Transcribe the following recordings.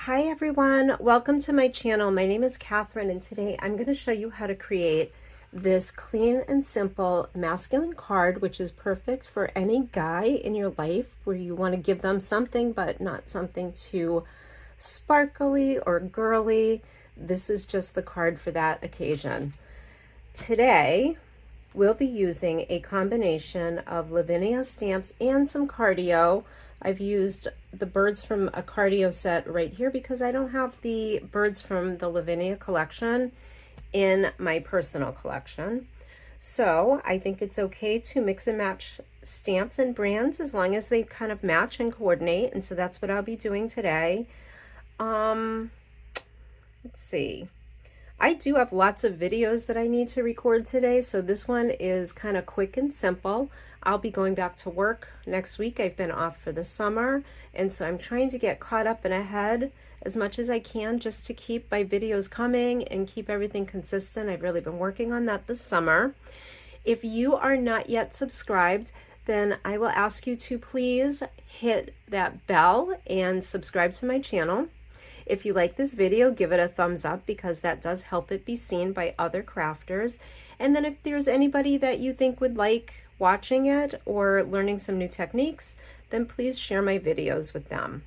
Hi everyone, welcome to my channel. My name is Catherine and today I'm going to show you how to create this clean and simple masculine card, which is perfect for any guy in your life where you want to give them something but not something too sparkly or girly. This is just the card for that occasion. Today we'll be using a combination of Lavinia stamps and some cardio. I've used the birds from a cardio set right here because I don't have the birds from the Lavinia collection in my personal collection. So I think it's okay to mix and match stamps and brands as long as they kind of match and coordinate. And so that's what I'll be doing today. Let's see. I do have lots of videos that I need to record today, so this one is kind of quick and simple. I'll be going back to work next week. I've been off for the summer, and so I'm trying to get caught up and ahead as much as I can just to keep my videos coming and keep everything consistent. I've really been working on that this summer. If you are not yet subscribed, then I will ask you to please hit that bell and subscribe to my channel. If you like this video, give it a thumbs up because that does help it be seen by other crafters. And then if there's anybody that you think would like watching it or learning some new techniques, then please share my videos with them.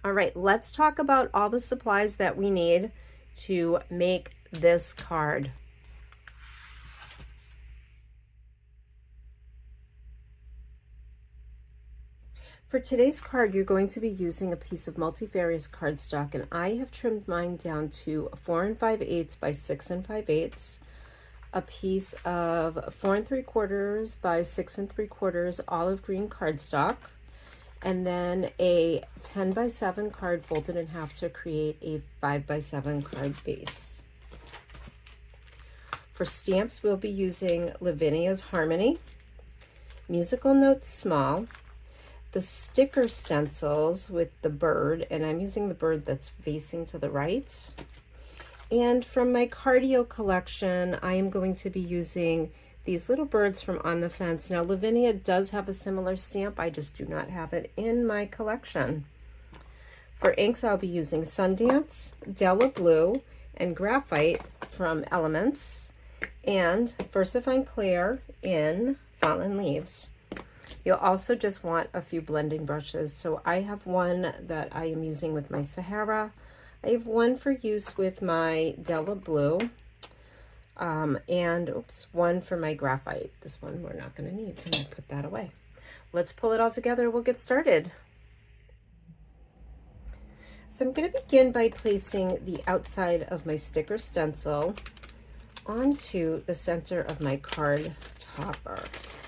All right, let's talk about all the supplies that we need to make this card. For today's card, you're going to be using a piece of multivarious cardstock, and I have trimmed mine down to 4 5/8 by 6 5/8, a piece of 4 3/4 by 6 3/4 olive green cardstock, and then a 10 by 7 card folded in half to create a 5 by 7 card base. For stamps, we'll be using Lavinia's Harmony, Musical Notes Small, the sticker stencils with the bird, and I'm using the bird that's facing to the right. And from my cardio collection, I am going to be using these little birds from On the Fence. Now, Lavinia does have a similar stamp. I just do not have it in my collection. For inks, I'll be using Sundance, Della Blue, and Graphite from Elements, and VersaFine Clear in Fallen Leaves. You'll also just want a few blending brushes. So I have one that I am using with my Sahara. I have one for use with my Della Blue, and one for my Graphite. This one we're not going to need, so I'm going to put that away. Let's pull it all together. We'll get started. So I'm going to begin by placing the outside of my sticker stencil onto the center of my card topper.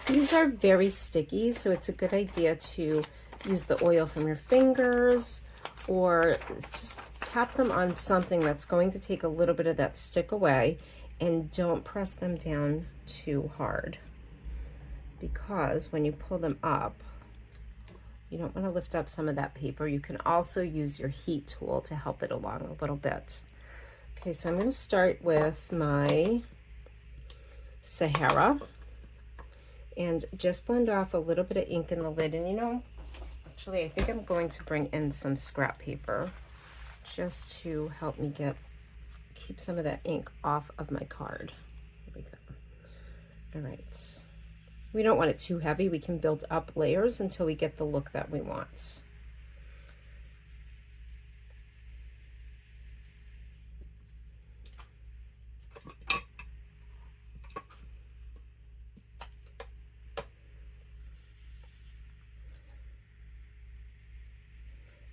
These are very sticky, so it's a good idea to use the oil from your fingers or just tap them on something that's going to take a little bit of that stick away, and don't press them down too hard because when you pull them up, you don't want to lift up some of that paper. You can also use your heat tool to help it along a little bit. Okay, so I'm going to start with my Sahara and just blend off a little bit of ink in the lid. And actually I think I'm going to bring in some scrap paper just to help me keep some of that ink off of my card. Here we go. All right. We don't want it too heavy. We can build up layers until we get the look that we want.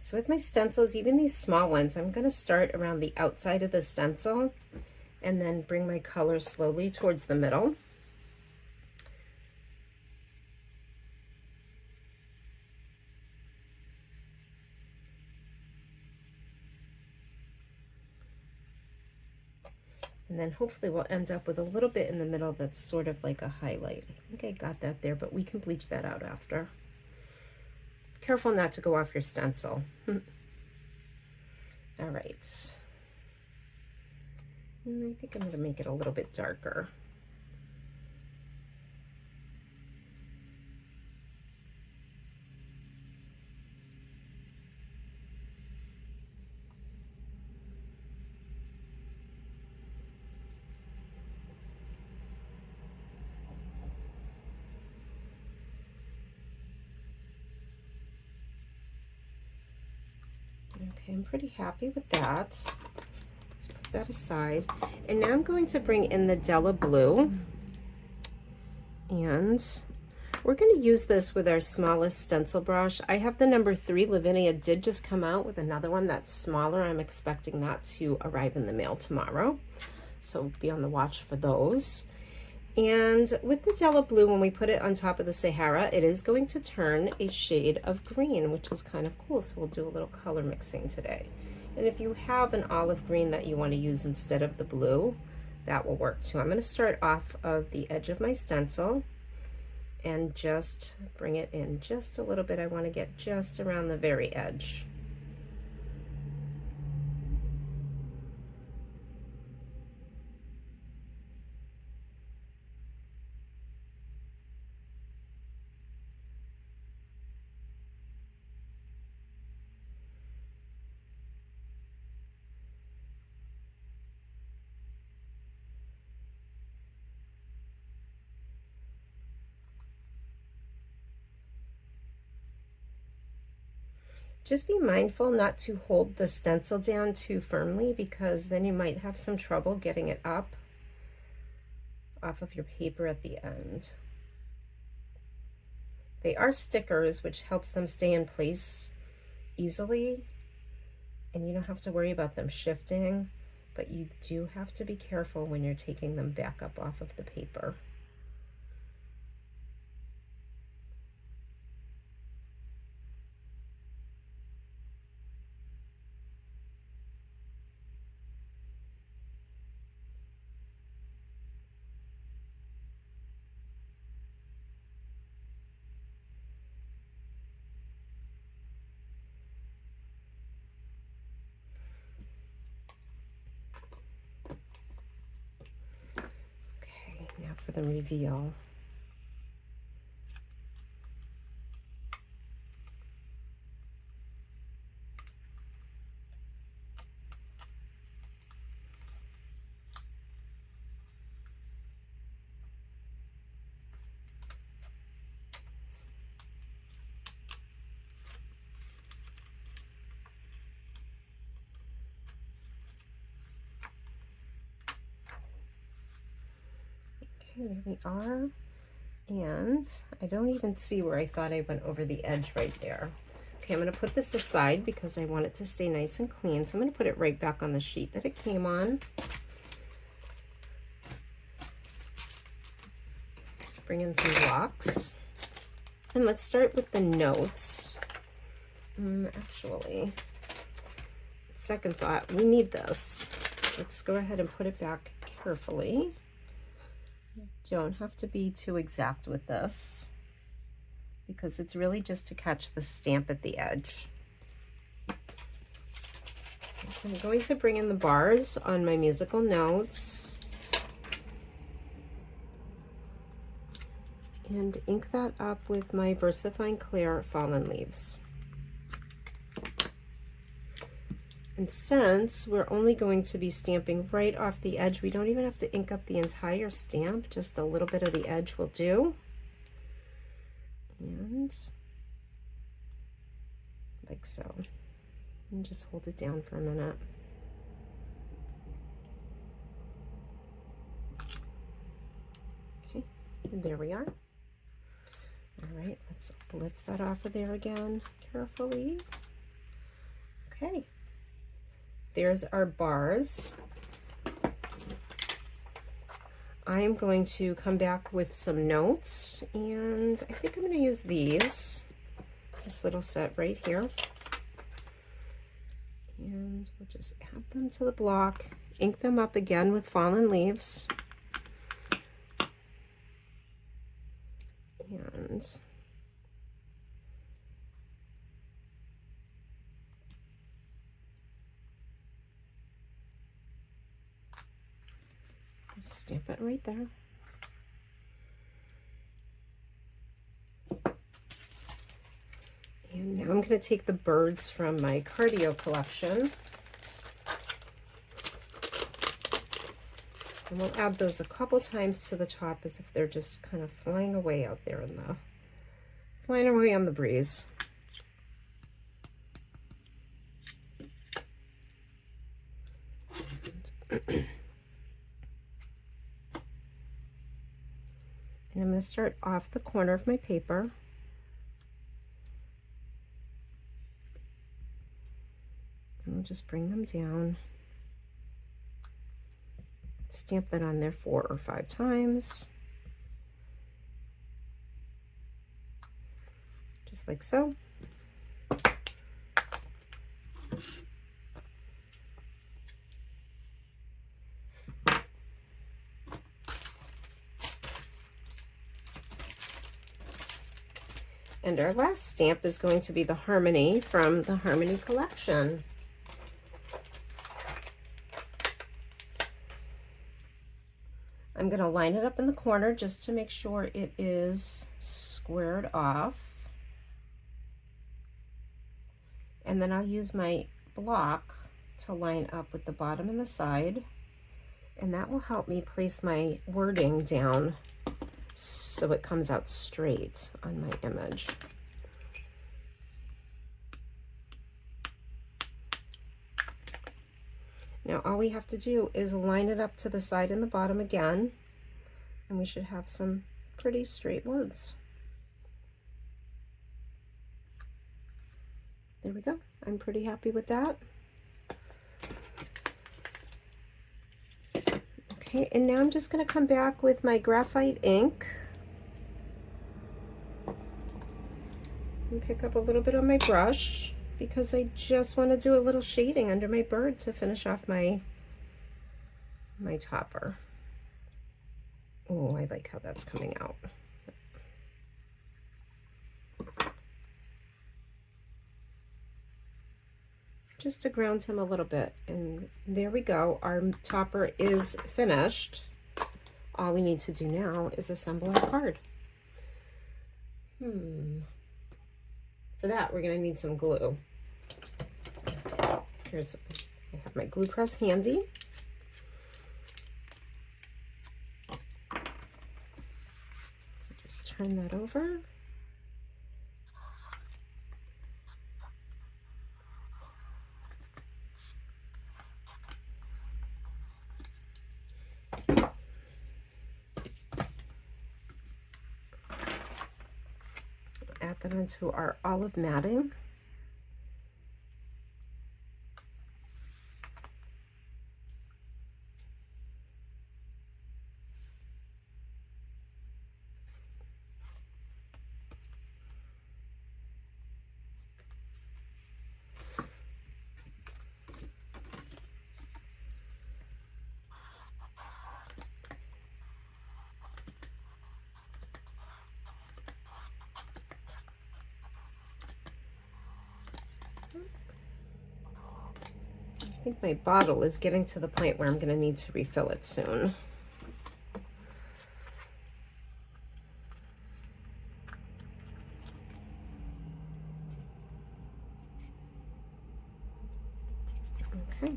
So with my stencils, even these small ones, I'm going to start around the outside of the stencil and then bring my color slowly towards the middle. And then hopefully we'll end up with a little bit in the middle that's sort of like a highlight. I think I got that there, but we can bleach that out after. Careful not to go off your stencil. All right. And I think I'm going to make it a little bit darker. Okay, I'm pretty happy with that. Let's put that aside. And now I'm going to bring in the Della Blue. And we're going to use this with our smallest stencil brush. I have the number 3. Lavinia did just come out with another one that's smaller. I'm expecting that to arrive in the mail tomorrow. So be on the watch for those. And with the Della Blue, when we put it on top of the Sahara, it is going to turn a shade of green, which is kind of cool. So we'll do a little color mixing today. And if you have an olive green that you want to use instead of the blue, that will work too. I'm going to start off of the edge of my stencil and just bring it in just a little bit. I want to get just around the very edge. Just be mindful not to hold the stencil down too firmly, because then you might have some trouble getting it up off of your paper at the end. They are stickers, which helps them stay in place easily, and you don't have to worry about them shifting, but you do have to be careful when you're taking them back up off of the paper. Now for the reveal. Okay, there we are. And I don't even see where I thought I went over the edge right there. Okay, I'm going to put this aside because I want it to stay nice and clean. So I'm going to put it right back on the sheet that it came on. Bring in some blocks. And let's start with the notes. Actually, second thought, we need this. Let's go ahead and put it back carefully. Don't have to be too exact with this, because it's really just to catch the stamp at the edge. So I'm going to bring in the bars on my musical notes and ink that up with my VersaFine Clear Fallen Leaves. And since we're only going to be stamping right off the edge, we don't even have to ink up the entire stamp, just a little bit of the edge will do. And like so. And just hold it down for a minute. Okay, and there we are. All right, let's lift that off of there again carefully. Okay. There's our bars. I am going to come back with some notes, and I think I'm going to use this little set right here. And we'll just add them to the block, ink them up again with Fallen Leaves. And stamp it right there. And now I'm going to take the birds from my cardio collection, and we'll add those a couple times to the top as if they're just kind of flying away out there in the, flying away on the breeze. And I'm going to start off the corner of my paper. And we'll just bring them down. Stamp that on there 4 or 5 times. Just like so. And our last stamp is going to be the Harmony from the Harmony collection. I'm going to line it up in the corner just to make sure it is squared off. And then I'll use my block to line up with the bottom and the side. And that will help me place my wording down so it comes out straight on my image. Now all we have to do is line it up to the side and the bottom again, and we should have some pretty straight words. There we go. I'm pretty happy with that. Okay, and now I'm just going to come back with my graphite ink and pick up a little bit on my brush because I just want to do a little shading under my bird to finish off my topper. Oh, I like how that's coming out. Just to ground him a little bit, and there we go. Our topper is finished. All we need to do now is assemble our card. For that, we're going to need some glue. I have my glue press handy. Just turn that over. Add that onto our olive matting. I think my bottle is getting to the point where I'm going to need to refill it soon. Okay.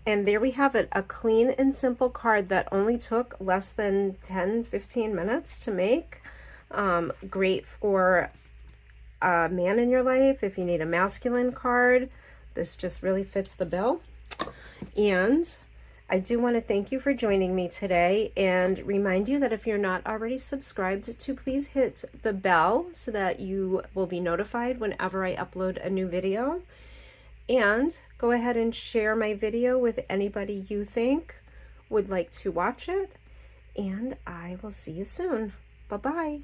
And there we have it, a clean and simple card that only took less than 10-15 minutes to make. Great for a man in your life if you need a masculine card. This just really fits the bill. And I do want to thank you for joining me today and remind you that if you're not already subscribed to, please hit the bell so that you will be notified whenever I upload a new video. And go ahead and share my video with anybody you think would like to watch it. And I will see you soon. Bye-bye.